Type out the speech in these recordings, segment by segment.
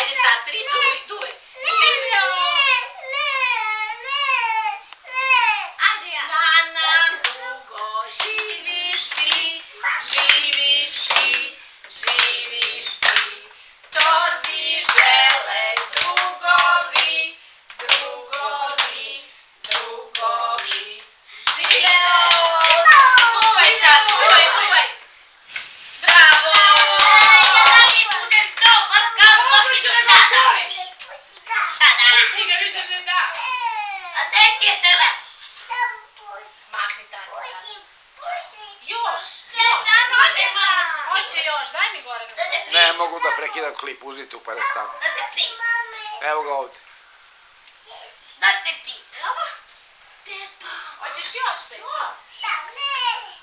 Ajde sad, 3, duvaj. Živeo! Ajde ja. Da nam dugo živiš ti, živiš ti, živiš ti. To ti žele drugovi, drugovi, drugovi. Živeo! Duvaj sad, duvaj. Bravo! Mahni tati. Još. Hoće još, daj mi gore. Ne mogu da prekidam klip, uzmite u 50 sami. Evo ga ovdje. Da te pita. Pepa. Hoćeš još, Pepa?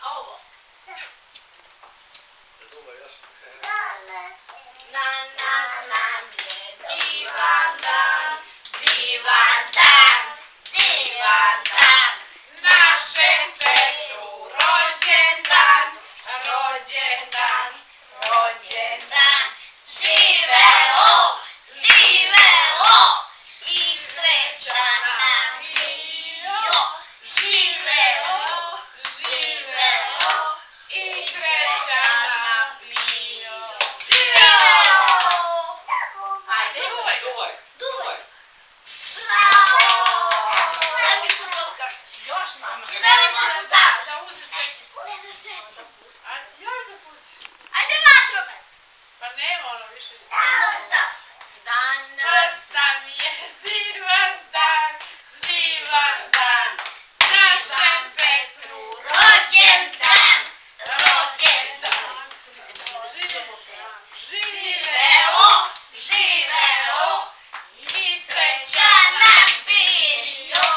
Ovo. Danas nam je divan dan, divan dan, divan dan. Našem Petru rođendan, rođendan, rođendan. Živeo, živeo i srećan nam bio. Živeo, živeo i srećan nam bio. Živeo! Ajde, duvaj. Bravo! Daj mi putovkaš. Još, mama. Da uzi svećicu. Još da pusti. Ajde vatromet. Pa nema ono više. Danas nam je divan dan, divan dan. Našem Petru rođendan, rođendan. Živeo, živeo i srećan nam bio.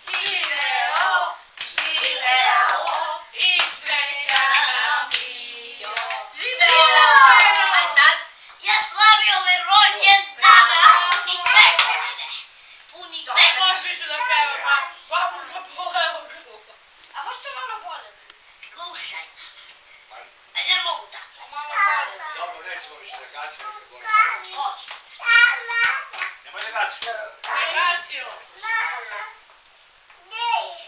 Živeo, živeo i srećan nam bio. Živeo! Aj sad. Ja slavio ovaj rođendana punih vekovine. Punih vekovine. Možeš da peva, babu zaboleo grlo. A možete malo bolje? Slušaj. Ajde mogu tako. Malo bolje. Dobro, nećemo više da gasimo. Može. Nemoj da gasimo. Ne gasio.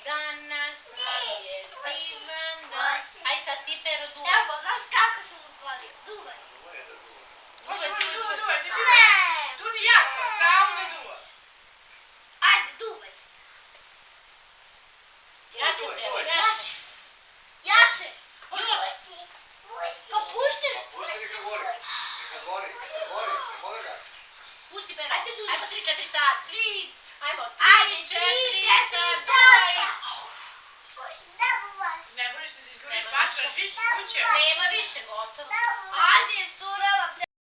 Danas nam je divan dan. Aj sad ti, Pero, duvaj. Evo, znaš kako sam upalio? Duvaj. Duvaj. Ne. Duni jako, stavno duvaj. Ajde, duvaj. Jače, Pero, jače. Jače. Pa pušti. Pusti neka gori. Neka gori. Ne mora gasiti. Pusti, Pero. Ajde, 3-4 sat, svi. Ajmo, 3-4 sat. Ne možeš da izgoriš vatraš više kuće. Nema više, gotovo. Ajde, curala.